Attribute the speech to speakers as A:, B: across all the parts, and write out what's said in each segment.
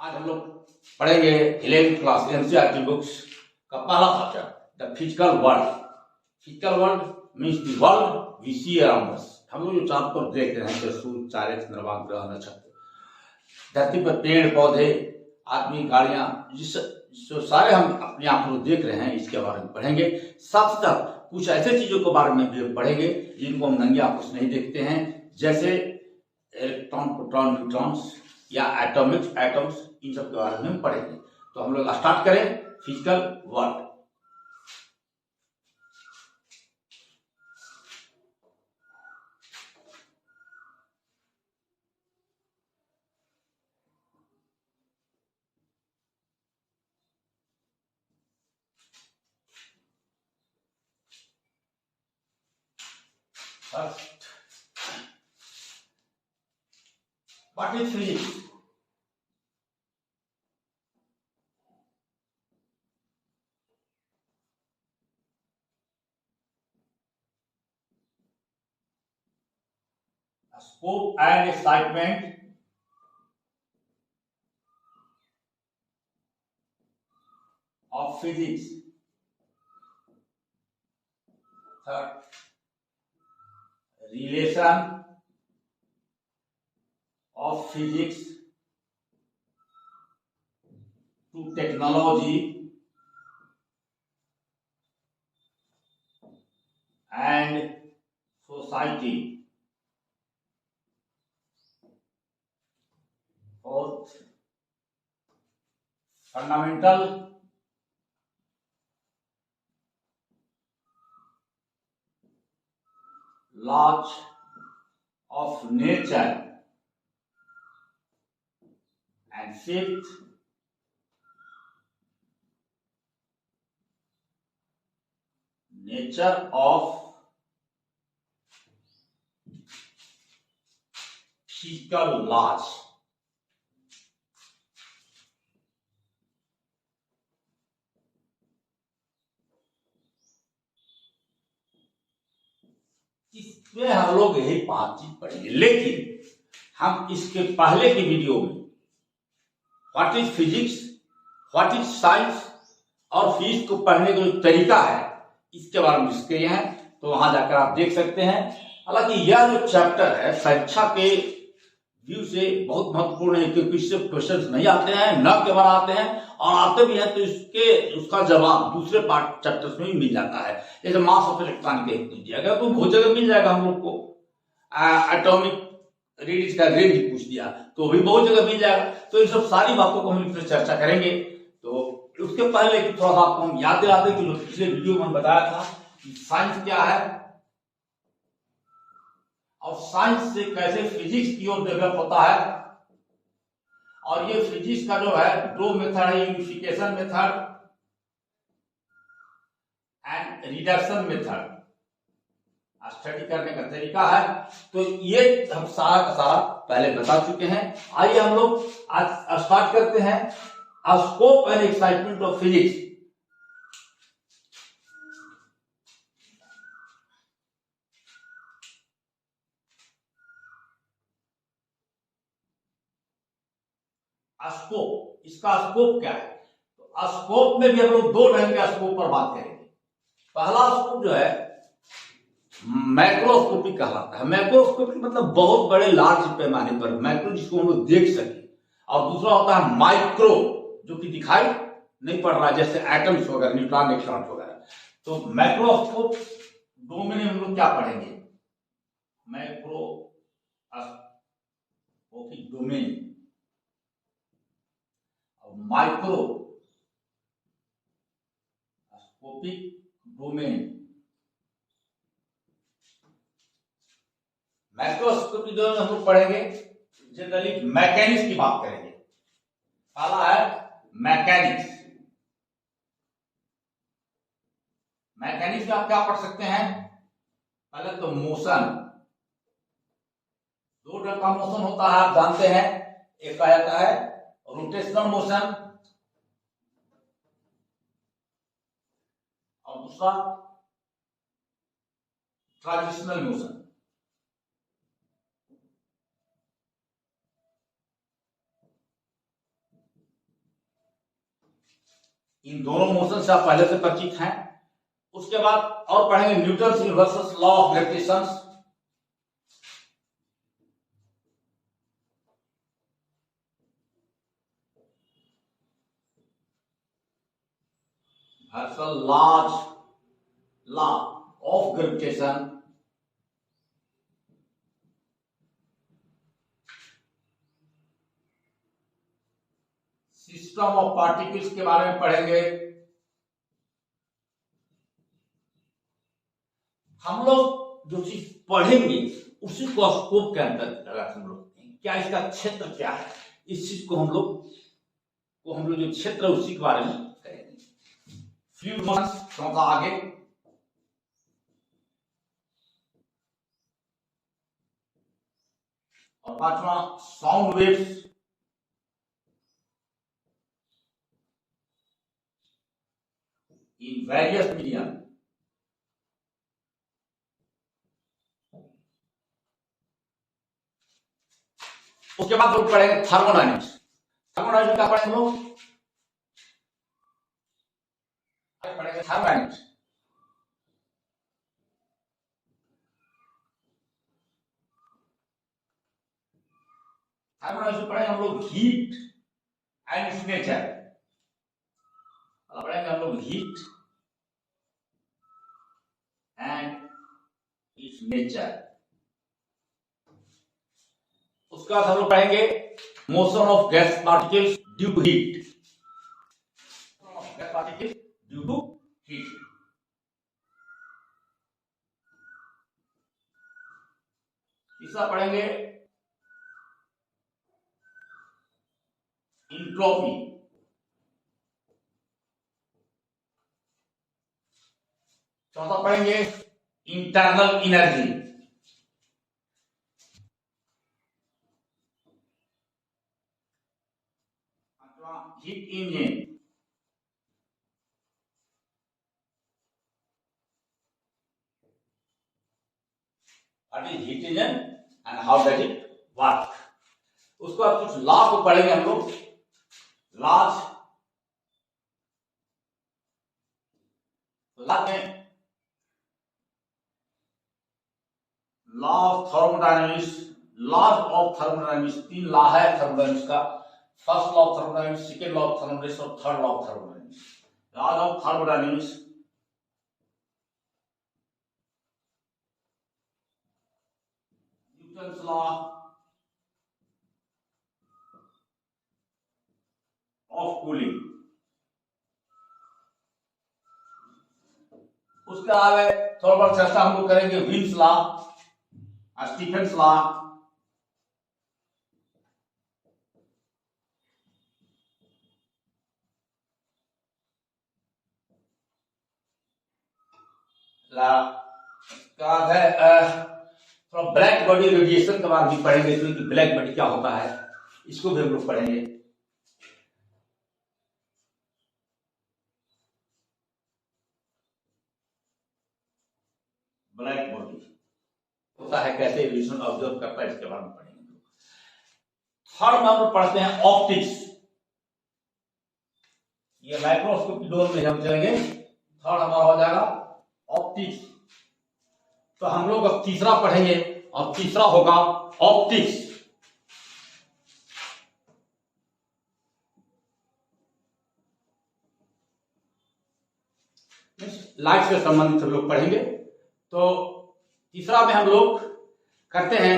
A: आज हम लोग पढ़ेंगे 11th क्लास एनसीईआरटी बुक्स का पहला chapter the physical world. Physical world means the world we see around us. हम लोग जो चारों तरफ देख रहे हैं जैसे सूर्य, तारे, चंद्रमा, ग्रह, नक्षत्र, धरती पर पेड़ पौधे, आदमी, गाड़ियां, जो सारे हम अपने आप में देख रहे हैं, इसके बारे में पढ़ेंगे। साथ साथ कुछ ऐसे चीजों के बारे में भी पढ़ेंगे जिनको हम नंगे आंखों से नहीं देखते हैं, जैसे इलेक्ट्रॉन, प्रोटॉन, न्यूट्रॉन्स या एटम्स, इन सब के बारे में हम पढ़ेंगे। तो हम लोग स्टार्ट करें physical world. First, what is physics? A scope and excitement of physics. Third, relation of physics to technology and society. Fourth, fundamental laws of nature. And fifth, nature of physical laws. इसमें हम लोग यही 5 चीज पढ़ेंगे, लेकिन हम इसके पहले की वीडियो में what is physics, what is science और फिजिक्स को पढ़ने का जो तरीका है इसके बारे में डिस्कस किए हैं, तो वहां जाकर आप देख सकते हैं। हालांकि यह जो चैप्टर है परीक्षा के व्यू से बहुत महत्वपूर्ण है, क्योंकि इससे क्वेश्चंस नहीं आते हैं, न केवल आते हैं और आते भी हैं तो उसका जवाब दूसरे पार्ट चैप्टर्स में भी मिल जाता है। जैसे मास ऑफ इलेक्ट्रॉन के दिया गया तो बहुत जगह मिल जाएगा हम लोग को। एटॉमिक रेडियस का रेंज पूछ दिया तो भी बहुत जगह मिल जाएगा। तो इन सब सारी बातों को हम इसमें चर्चा करेंगे। तो उसके पहले थोड़ा सा आपको हम याद दिलाते हैं कि पिछले वीडियो में बताया था कि साइंस क्या है और साइंस से कैसे फिजिक्स की ओर डेवलप होता है। और ये फिजिक्स का जो है 2 मेथड है, unification method and reduction method, study करने का तरीका है। तो ये हम सारा का सारा पहले बता चुके हैं। आइए हम लोग आज स्टार्ट करते हैं scope and excitement of physics. Scope, इसका स्कोप क्या है? तो स्कोप में भी हम लोग 2 ढंग के स्कोप पर बात करेंगे। पहला स्कोप जो है मैक्रोस्कोपिक कहलाता है। मैक्रोस्कोपिक मतलब बहुत बड़े लार्ज पैमाने पर, मैक्रो जिसको हम लोग देख सके, और दूसरा होता है माइक्रो जो कि दिखाई नहीं पड़ रहा, जैसे एटम्स वगैरह, न्यूट्रॉन, इलेक्ट्रॉन वगैरह। तो मैक्रोस्कोप 2 में हम लोग क्या पढ़ेंगे? मैक्रोस्कोपिक डोमेन और माइक्रोस्कोपिक डोमेन। मैक्रोस्कोपिक डोमेन हम लोग पढ़ेंगे, जनरली मैकेनिक्स की बात करेंगे। पहला है मैकेनिक्स। मैकेनिक्स में आप क्या पढ़ सकते हैं? पहले तो मोशन, 2 ढंग का मोशन होता है, आप जानते हैं। एक आ जाता है रोटेशनल मोशन और दूसरा ट्रांजिशनल मोशन। इन दोनों मोशन से आप पहले से परिचित हैं। उसके बाद और पढ़ेंगे Newton's universal law of gravitation, large law of gravitation, system of particles के बारे में पढ़ेंगे। हम लोग जो चीज पढ़ेंगे उसी को स्कोप के अंतर्गत हम लोग क्या इसका क्षेत्र क्या है, इस चीज को हम लोग जो क्षेत्र है उसी के बारे में करेंगे। फ्लूइड मोशंस थोड़ा आगे, और पांचवा sound waves, in various medium। उसके बाद लोग पढ़ेंगे थर्मोडायनेमिक्स। थर्मोडायनेमिक्स क्या पढ़ेंगे लोग? पढ़ेंगे थर्मोडायनेमिक्स। थर्मोडायनेमिक्स पढ़ेंगे हम लोग हीट एंड इट्स नेचर। पढ़ेंगे हम लोग हीट एंड इट्स नेचर। उसके बाद हम लोग पढ़ेंगे motion of gas particles due to heat, gas particles due to heat. तीसरा पढ़ेंगे इंट्रोपी। चौथा पढ़ेंगे इंटरनल एनर्जी। पांचवा heat engine. What is heat engine and how does it work. उसको अब कुछ लॉ को पढ़ेंगे हम लोग, लॉज। लॉ में law of thermodynamics, laws of thermodynamics, तीन लॉ है थर्मोडायनेमिक्स का। First law of thermodynamics, second law of thermodynamics और third law of thermodynamics. Laws of thermodynamics, Newton's law of cooling. उसके अलावा थोड़ा बहुत चर्चा हम लोग करेंगे विल्स लॉ, स्टीफेंस लॉ, थोड़ा ब्लैक बॉडी रेडिएशन के बारे में पढ़ेंगे, कि ब्लैक बॉडी क्या होता है, इसको भी हम लोग पढ़ेंगे। ब्लैक बॉडी होता है, कैसे रेडिएशन ऑब्जर्व करता है, इसके बारे में पढ़ेंगे। थर्ड में हम लोग पढ़ते हैं ऑप्टिक्स। ये माइक्रोस्कोप की डोर में हम चलेंगे। थर्ड हमारा हो जाएगा ऑप्टिक्स। तो हम लोग अब तीसरा पढ़ेंगे और तीसरा होगा ऑप्टिक्स। लाइट से संबंधित हम लोग पढ़ेंगे। तो तीसरा में हम लोग करते हैं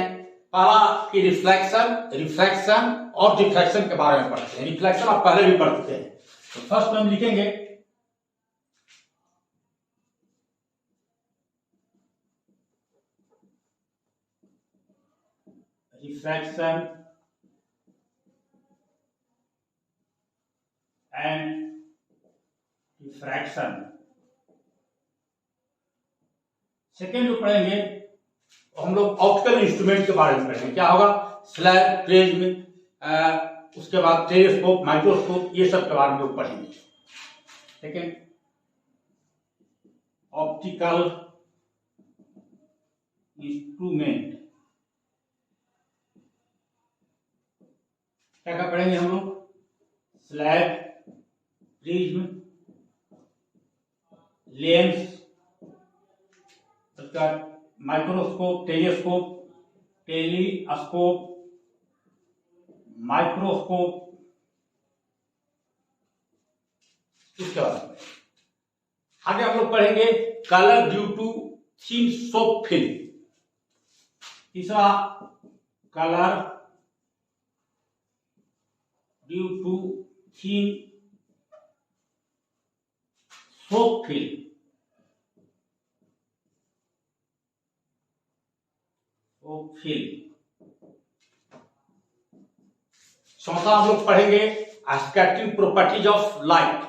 A: पहला कि रिफ्लेक्शन और डिफ्रैक्शन के बारे में पढ़ते हैं। रिफ्लेक्शन आप पहले भी पढ़ चुके हैं। तो फर्स्ट में हम लिखेंगे रिफ्रैक्शन एंड डिफ्रैक्शन। सेकेंड जो पढ़ेंगे हम लोग ऑप्टिकल इंस्ट्रूमेंट के बारे में पढ़ेंगे। क्या होगा? स्लैब, प्रिज्म, उसके बाद टेलीस्कोप, माइक्रोस्कोप, ये सब के बारे में लोग पढ़ेंगे। ठीक है, ऑप्टिकल इंस्ट्रूमेंट क्या क्या पढ़ेंगे हम लोग? स्लैब, प्रिज्म, लेंस, उसका माइक्रोस्कोप, टेलीस्कोप, माइक्रोस्कोप, इसके बाद आगे हम लोग पढ़ेंगे colour due to thin soap film. तीसरा, colour due to thin soap film. चौथा हम लोग पढ़ेंगे scattering properties of light,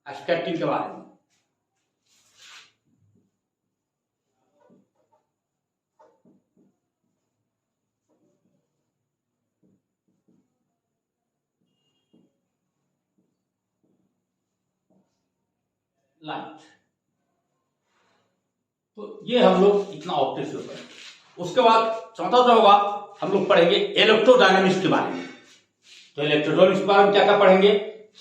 A: scattering के बारे में। लाइट, तो ये हम लोग इतना ऑप्टिक्स में पढ़ेंगे। उसके बाद चौथा जो होगा हम लोग पढ़ेंगे इलेक्ट्रोडायनामिक्स के बारे में। तो इलेक्ट्रोडायनामिक्स के बारे में क्या क्या पढ़ेंगे?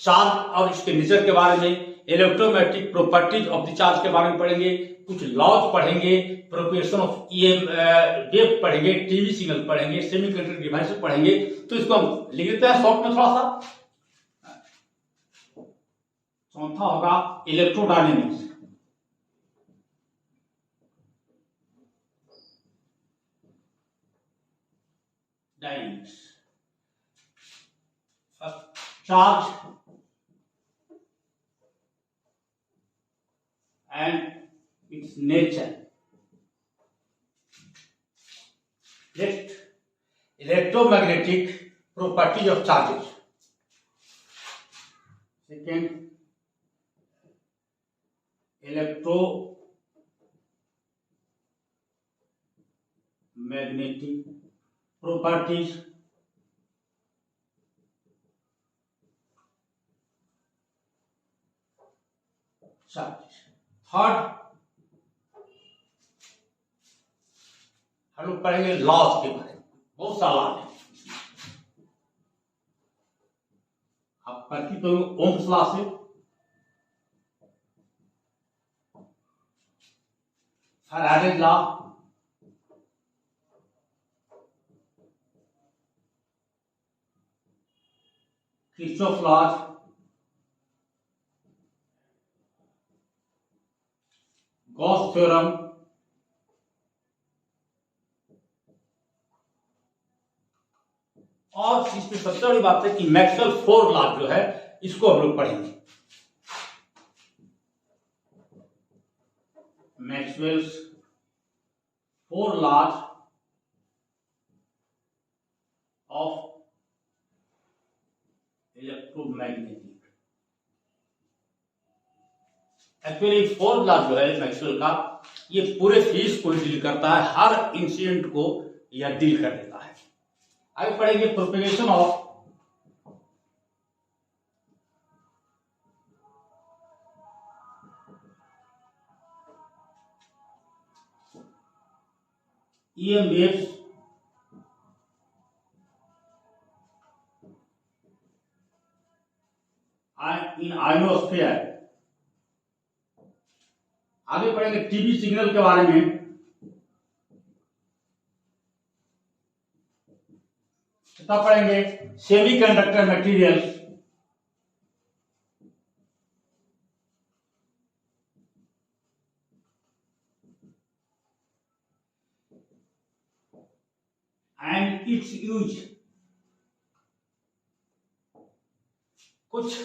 A: चार्ज और इसके नेचर के बारे में, electromagnetic properties of the charge के बारे में पढ़ेंगे, कुछ लॉज पढ़ेंगे, प्रोपेगेशन ऑफ वेव पढ़ेंगे, टीवी सिग्नल पढ़ेंगे, सेमीकंडक्टर डिवाइस पढ़ेंगे। तो इसको हम लिख लेते हैं शॉर्ट में थोड़ा सा। चौथा होगा electrodynamics. Dynamics, charge and its nature. Next, electromagnetic properties of charges. Second, electromagnetic properties charges. Third, हम लोग पढ़ेंगे लॉज के बारे में। बहुत सारा लॉज है, आप परिचित हो ओम्स लॉ से। Faraday's law, Kirchhoff laws, Gauss theorem, और इसमें सबसे बड़ी बात है कि मैक्सवेल फोर लॉ जो है इसको हम लोग पढ़ेंगे। Maxwell's four laws of electromagnetic. Actually four law जो है मैक्सवेल का, ये पूरे फिजिक्स को डील करता है, हर इंसिडेंट को यह डील कर देता है। आगे पढ़ेंगे propagation of EMFs in ionosphere. आगे पढ़ेंगे टीवी सिग्नल के बारे में, तब पढ़ेंगे semiconductor materials, and it's use. कुछ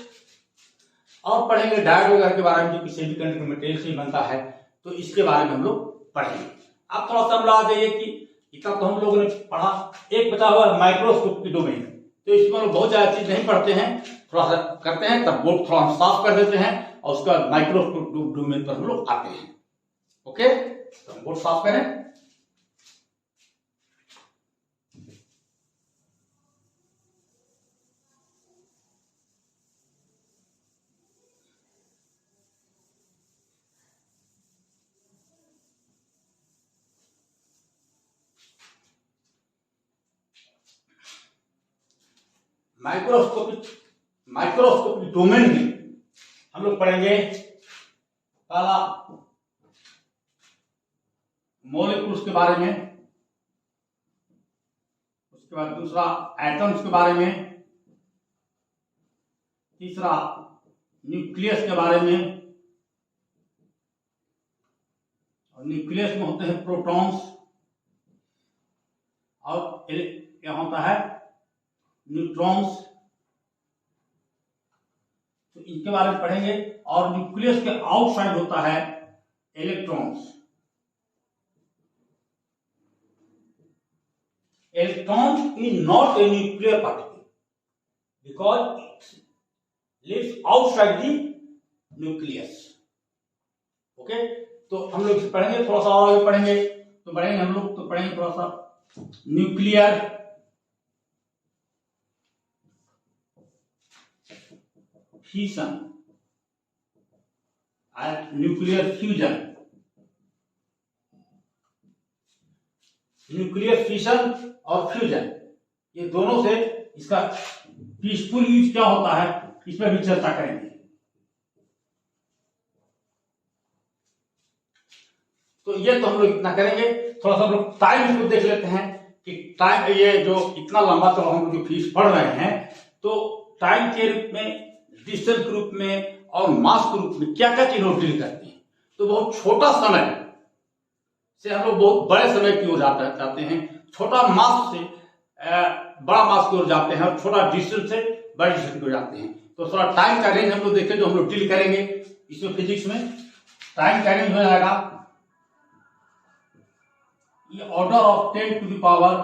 A: और पढ़ेंगे डायोड वगैरह के बारे में, जो कि सेमीकंडक्टर मटेरियल से बनता है, तो इसके बारे में हम लोग पढ़ेंगे। अब थोड़ा सा हम लोग आ जाइए कि इतना तो हम लोगों ने पढ़ा, एक बचा हुआ माइक्रोस्कोप की डोमेन। तो इसमें हम बहुत ज्यादा चीज नहीं पढ़ते हैं, थोड़ा सा करते हैं, तब बोर्ड थोड़ा हम साफ कर देते हैं और उसके बाद माइक्रोस्कोप डोमेन पर हम लोग आते हैं। ओके, तो हम बोर्ड साफ करें। माइक्रोस्कोपिक डोमेन में हम लोग पढ़ेंगे पहला मॉलिक्यूल्स के बारे में, उसके बाद दूसरा एटम्स के बारे में, तीसरा न्यूक्लियस के बारे में, और न्यूक्लियस में होते हैं प्रोटॉन्स, और क्या होता है न्यूट्रॉन्स, तो इनके बारे में पढ़ेंगे। और न्यूक्लियस के आउटसाइड होता है electrons. Electron is not a nuclear particle because it lives outside the nucleus. Okay, तो हम लोग पढ़ेंगे, थोड़ा सा और आगे पढ़ेंगे, तो पढ़ेंगे हम लोग, तो पढ़ेंगे थोड़ा सा nuclear fission and nuclear fusion. Nuclear fission और फ्यूजन, ये दोनों से इसका पीसफुल यूज क्या होता है, इस पर भी चर्चा करेंगे। तो ये तो हम लोग इतना करेंगे। थोड़ा सा हम लोग टाइम इसको देख लेते हैं कि टाइम, ये जो इतना लंबा तो हम लोग जो फीस पढ़ रहे हैं, तो टाइम के रूप में, डिस्टेंस के रूप में और मास के रूप में क्या क्या चीज हम डील करते हैं। तो बहुत छोटा समय से हम लोग बहुत बड़े समय की ओर जाते हैं, छोटा मास से बड़ा मास की ओर जाते हैं, और छोटा डिस्टेंस से बड़े डिस्टेंस की ओर जाते हैं। तो थोड़ा टाइम का रेंज हम लोग देखें जो हम लोग डील करेंगे इसमें। फिजिक्स में टाइम का रेंज हो जाएगा, ये order of 10 to the power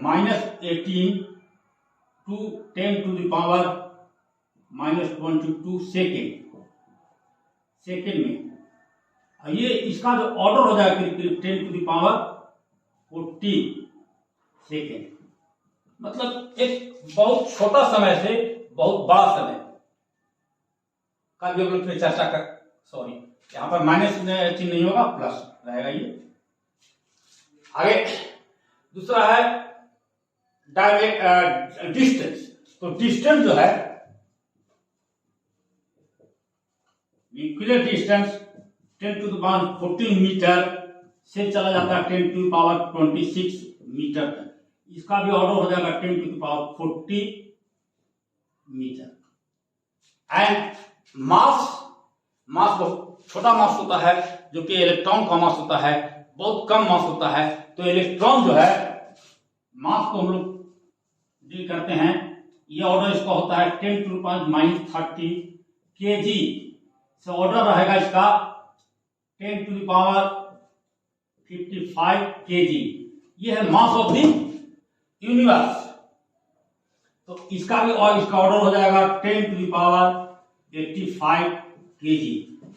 A: -18 to 10 to the power -22 second में। ये इसका जो ऑर्डर हो जाएगा करीब 10 to the power 14 सेकेंड। मतलब एक बहुत छोटा समय से बहुत बड़ा समय का भी हम लोग चर्चा कर, सॉरी यहाँ पर माइनस चिन्ह नहीं होगा, प्लस रहेगा। ये आगे दूसरा है डिस्टेंस। तो डिस्टेंस जो है, nuclear distance 10 to the power 14 metre से चला जाता है 10 to the power 26 मीटर तक। इसका भी ऑर्डर हो जाएगा 10 to the power 40 metre. And mass बहुत छोटा मास होता है, जो कि इलेक्ट्रॉन का मास होता है, बहुत कम मास होता है। तो इलेक्ट्रॉन जो है, मास को हम लोग डील करते हैं, ये ऑर्डर इसका होता है 10 to the power -30 kg से ऑर्डर रहेगा इसका 10 to the power 55 kg। ये है मास ऑफ द यूनिवर्स। तो इसका भी, और इसका ऑर्डर हो जाएगा 10 to the power 85 kg।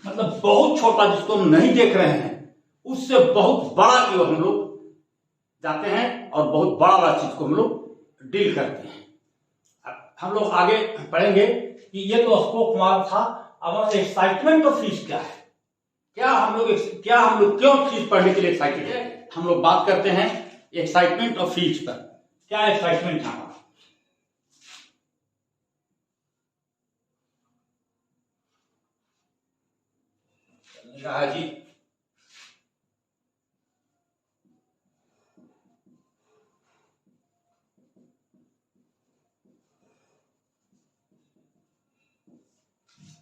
A: मतलब बहुत छोटा, जिसको हम नहीं देख रहे हैं, उससे बहुत बड़ा की ओर हम लोग जाते हैं, और बहुत बड़ा बड़ा चीज को हम लोग डील करते हैं। अब हम लोग आगे पढ़ेंगे कि ये तो स्कोप हमारा था। अब एक्साइटमेंट ऑफ फिश क्या है, क्या हम लोग क्यों फिश पढ़ने के लिए एक्साइटेड है, हम लोग बात करते हैं एक्साइटमेंट ऑफ फिश पर। क्या एक्साइटमेंट है हमारा? जी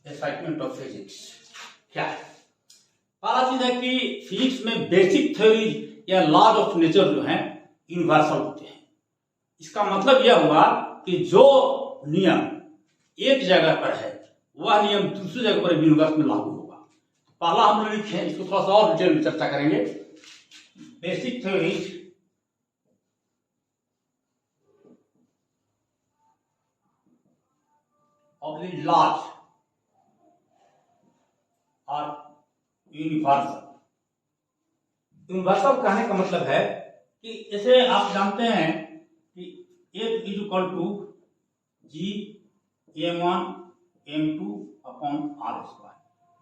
A: एक्साइटमेंट ऑफ फिजिक्स क्या है? पहला चीज है कि फिजिक्स में बेसिक थ्योरी या लॉज ऑफ नेचर जो है यूनिवर्सल होते हैं। इसका मतलब यह हुआ कि जो नियम एक जगह पर है, वह नियम दूसरी जगह पर यूनिवर्स में लागू होगा। पहला हम लोग लिखे, इसको थोड़ा सा और डिटेल में चर्चा करेंगे। Basic theories of the laws और यूनिवर्सल। यूनिवर्सल कहने का मतलब है कि जैसे आप जानते हैं कि F is equal to G m1 m2 upon r²,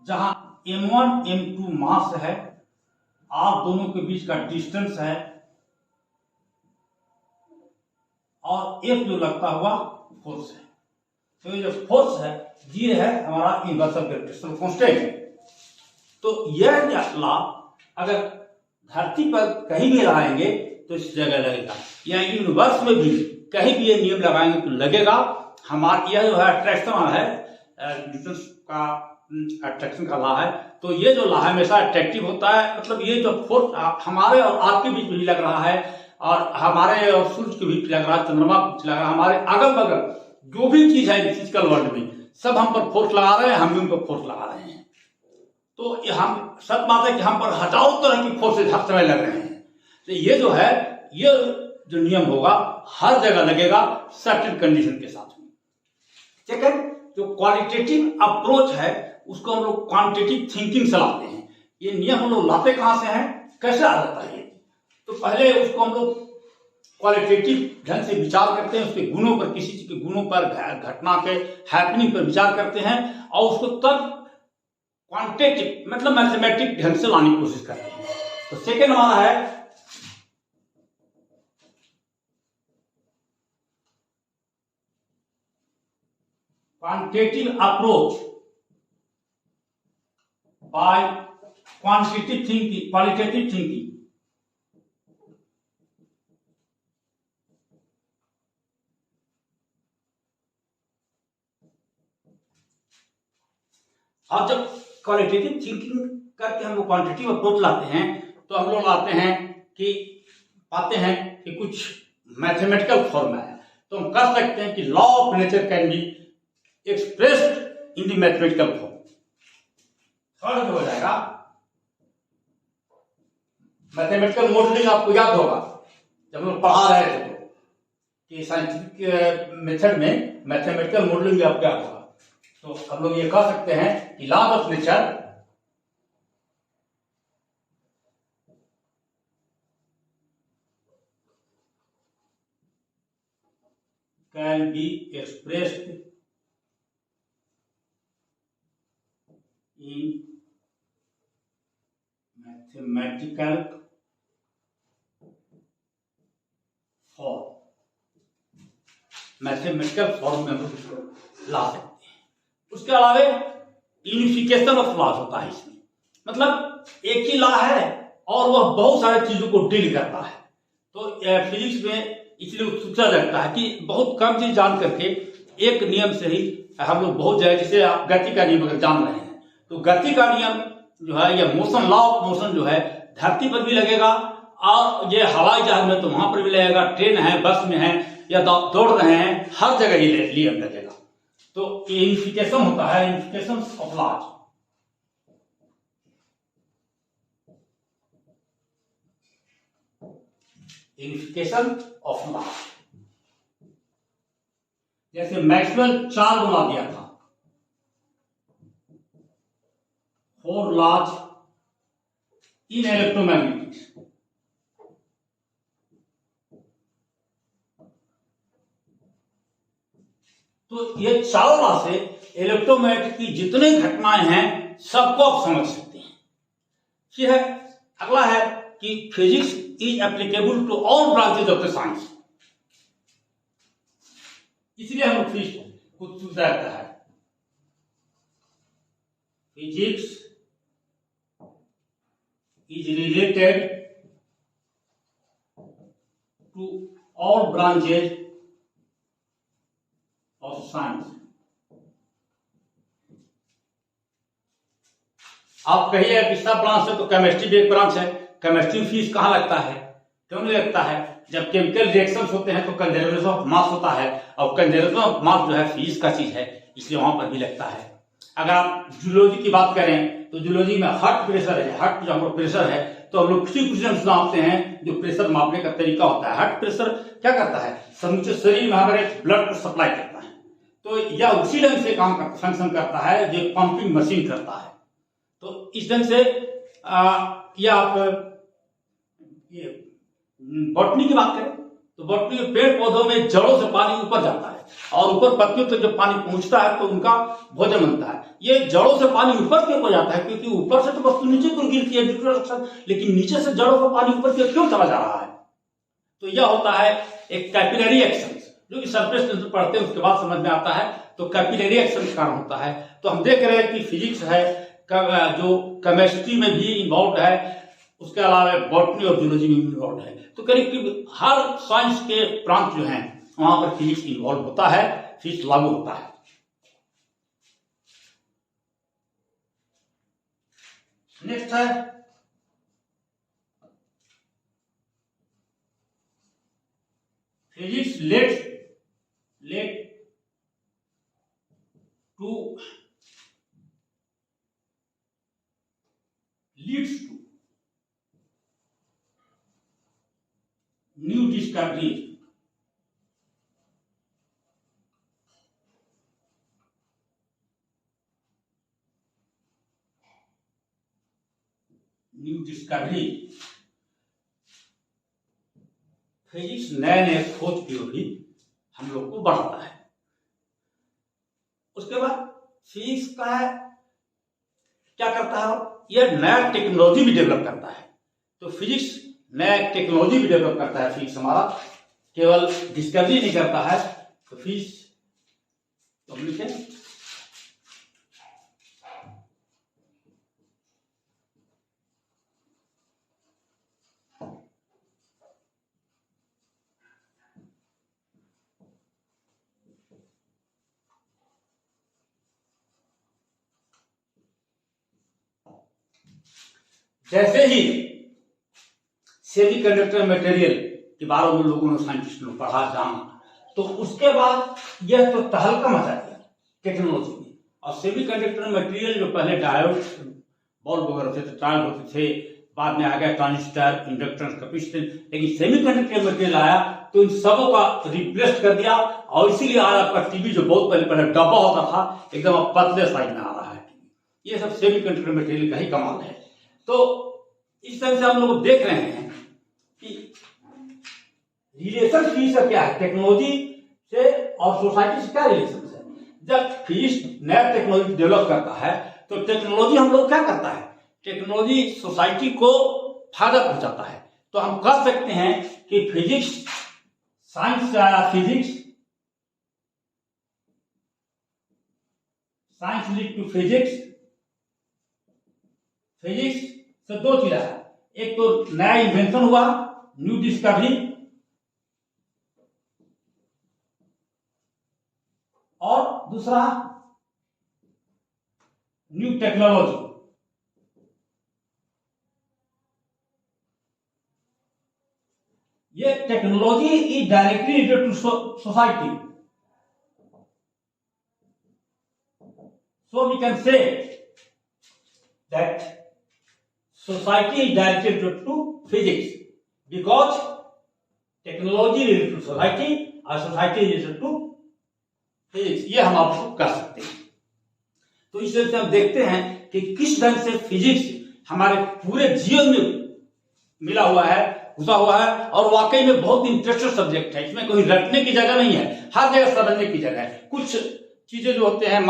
A: जहां m1 m2 मास है, r दोनों के बीच का डिस्टेंस है, और F जो लगता हुआ फोर्स है। तो ये जो फोर्स है, G है हमारा यूनिवर्सल ग्रेविटेशनल कांस्टेंट। तो यह लॉ अगर धरती पर कहीं भी लगाएंगे तो इस जगह लगेगा, या यूनिवर्स में भी कहीं भी ये नियम लगाएंगे तो लगेगा। हमारा यह जो है अट्रैक्शन है, न्यूटन का अट्रैक्शन का लॉ है, तो ये जो लॉ है हमेशा अट्रैक्टिव होता है। मतलब ये जो फोर्स हमारे और आपके बीच में भी लग रहा है, और हमारे और सूर्य के बीच लग रहा है, चंद्रमा के बीच लग रहा है, हमारे अगल बगल जो भी चीज है फिजिकल वर्ल्ड में सब हम पर फोर्स लगा रहे हैं, हम भी उन पर फोर्स लगा रहे हैं। तो ये हम सब बात है कि हम पर हजारों तरह की फोर्सेज हर समय लग रहे हैं। तो ये जो है, ये जो नियम होगा हर जगह लगेगा सर्टेन कंडीशन के साथ में। सेकंड, जो क्वालिटेटिव अप्रोच है उसको हम लोग क्वांटिटेटिव थिंकिंग से लाते हैं। ये नियम हम लोग लाते कहां से हैं, कैसे आ जाता है? तो पहले उसको हम लोग क्वालिटेटिव ढंग से विचार करते हैं, उसके गुणों पर, किसी चीज के गुणों पर, घटना के हैपनिंग पर विचार करते हैं, और उसको तब क्वांटिटेटिव मतलब मैथमेटिक ढंग से लाने की कोशिश करते हैं। तो सेकेंड हमारा है quantitative approach by quantitative thinking, qualitative thinking. और जब क्वालिटेटिव थिंकिंग करके हम लोग क्वांटिटेटिव अप्रोच लाते हैं तो हम लोग लाते हैं कि पाते हैं कि कुछ मैथमेटिकल फॉर्मूला है, तो हम कह सकते हैं कि law of nature can be expressed in the mathematical form. Third हो जाएगा मैथमेटिकल मॉडलिंग। आपको याद होगा जब हम लोग पढ़ा रहे थे कि साइंटिफिक मेथड में मैथमेटिकल मॉडलिंग आपको याद होगा। तो हम लोग ये कह सकते हैं कि law of nature can be expressed in mathematical form. Mathematical form में हम लोग ला सकते हैं। उसके अलावा यूनिफिकेशन ऑफ लॉज होता है इसमें, मतलब एक ही लॉ है और वह बहुत सारे चीजों को डील करता है। तो फिजिक्स में इसलिए उत्सुकता लगता है कि बहुत कम चीज जान करके एक नियम से ही हम लोग बहुत जगह, जैसे आप गति का नियम अगर जान रहे हैं तो गति का नियम जो है, या मोशन, लॉ ऑफ मोशन जो है धरती पर भी लगेगा, और ये हवाई जहाज में तो वहां पर भी लगेगा, ट्रेन है, बस में है, या दौड़ रहे हैं, हर जगह ही नियम लगेगा। तो यूनिफिकेशन होता है, unification of laws. Unification of laws, जैसे मैक्सवेल 4 लॉ दिया था, 4 लॉज इन इलेक्ट्रोमैग्नेटिक्स। तो ये 4 लॉ से इलेक्ट्रोमैग्नेटिक की जितने घटनाएं हैं सबको आप समझ सकते हैं। फिर है अगला है कि physics is applicable to all branches of the science. इसलिए हम फिजिक्स को चूज रहता है। Physics is related to all branches of science. आप कहिए कि सब ब्रांच है तो केमिस्ट्री भी एक ब्रांच है। केमिस्ट्री में फीस कहां लगता है? क्यों नहीं लगता है? जब केमिकल रिएक्शंस होते हैं तो कंजर्वेशन ऑफ मास होता है, और कंजर्वेशन ऑफ मास जो है फिजिक्स का चीज है, इसलिए वहां पर भी लगता है। अगर आप जूलॉजी की बात करें तो जूलॉजी में हार्ट प्रेशर है, हार्ट जो हम लोग प्रेशर है, तो हम लोग फ्रीक्वेंसी मापते हैं, जो प्रेशर मापने का तरीका होता है। हार्ट प्रेशर क्या करता है? समूचे शरीर में हमारे ब्लड को सप्लाई करता है, तो यह उसी ढंग से काम करता, फंक्शन करता है जो पंपिंग मशीन करता है। तो इस ढंग से या आप ये बॉटनी की बात करें तो बॉटनी में पेड़ पौधों में जड़ों से पानी ऊपर जाता है, और ऊपर पत्तियों तक जब पानी पहुंचता है तो उनका भोजन बनता है। ये जड़ों से पानी ऊपर क्यों जाता है? क्योंकि ऊपर से तो वस्तु नीचे को गिरती है, लेकिन नीचे से जड़ों का पानी ऊपर क्यों चला जा रहा है? तो यह होता है एक कैपिलरी एक्शन, जो कि सरफेस टेंशन पढ़ते हैं उसके बाद समझ में आता है। तो कैपिलरी एक्शन का कारण होता है। तो हम देख रहे हैं कि फिजिक्स है जो केमिस्ट्री में भी इन्वॉल्व है, उसके अलावा बॉटनी और जूलॉजी में भी इन्वॉल्व है। तो करीब हर साइंस के प्रांत जो हैं वहां पर फिजिक्स इन्वॉल्व होता है, फिजिक्स लागू होता है। नेक्स्ट है physics lets to leads to new discovery. New discovery physics नए नए खोज की ओर भी हम लोग को बढ़ाता है। उसके बाद फिजिक्स का क्या करता है, यह नया टेक्नोलॉजी भी डेवलप करता है। तो फिजिक्स नया टेक्नोलॉजी भी डेवलप करता है। फिजिक्स हमारा केवल डिस्कवरी नहीं करता है। तो फिजिक्स तो हम लिखें जैसे ही सेमीकंडक्टर मटेरियल के बारे में लोगों ने, साइंटिस्ट ने पढ़ा, जाना, तो उसके बाद यह तो तहलका मचा दिया टेक्नोलॉजी में। और सेमीकंडक्टर मटेरियल जो पहले डायोड, बल्ब वगैरह थे, ट्रायल होते थे, बाद में आ गया ट्रांजिस्टर, इंडक्टेंस, कैपेसिटर, लेकिन सेमीकंडक्टर मटेरियल आया तो इन सबों का रिप्लेस कर दिया। और इसीलिए आज आपका टीवी जो बहुत पहले डब्बा होता था, एकदम पतले साइज में आ रहा है। ये सब सेमीकंडक्टर मटेरियल का ही कमाल है। तो इस तरह से हम लोग देख रहे हैं कि रिलेशन फिजिक्स का क्या है, टेक्नोलॉजी से और सोसाइटी से क्या रिलेशन है। जब फिजिक्स नया टेक्नोलॉजी डेवलप करता है तो टेक्नोलॉजी हम लोग क्या करता है, टेक्नोलॉजी सोसाइटी को फायदा पहुंचाता है। तो हम कह सकते हैं कि physics science lead to physics. Physics से दो चीज है, एक तो नया इन्वेंशन हुआ, न्यू डिस्कवरी, और दूसरा न्यू टेक्नोलॉजी। ये technology is directly related to society, so we can say that society is directed to physics because technology is related to society और society is related to physics। ये हम आपको कर सकते हैं। तो इस तरह से हम देखते हैं कि किस ढंग से फिजिक्स हमारे पूरे जीवन में मिला हुआ है, घुसा हुआ है, और वाकई में बहुत इंटरेस्टेड सब्जेक्ट है। इसमें कोई रटने की जगह नहीं है, हर जगह समझने की जगह है। कुछ चीजें जो होते हैं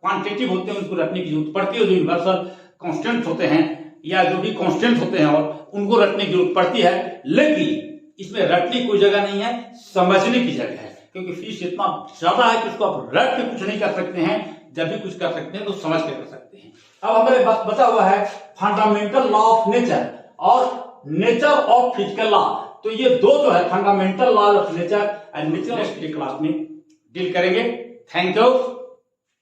A: क्वांटिटेटिव होते हैं, उनको रटने की जरूरत पड़ती है। जो यूनिवर्सल कांस्टेंट होते हैं या जो भी कांस्टेंट होते हैं और उनको रटने की जरूरत पड़ती है, लेकिन इसमें रटने की कोई जगह नहीं है, समझने की जगह है। क्योंकि फिजिक्स इतना ज्यादा है कि उसको आप रट के कुछ नहीं कर सकते हैं, जब भी कुछ कर सकते हैं तो समझ के कर सकते हैं। अब हमारे पास बचा हुआ है फंडामेंटल लॉ ऑफ नेचर और नेचर ऑफ फिजिकल लॉ। तो ये दो जो है fundamental law of nature and nature, next class में डील करेंगे। Thank you.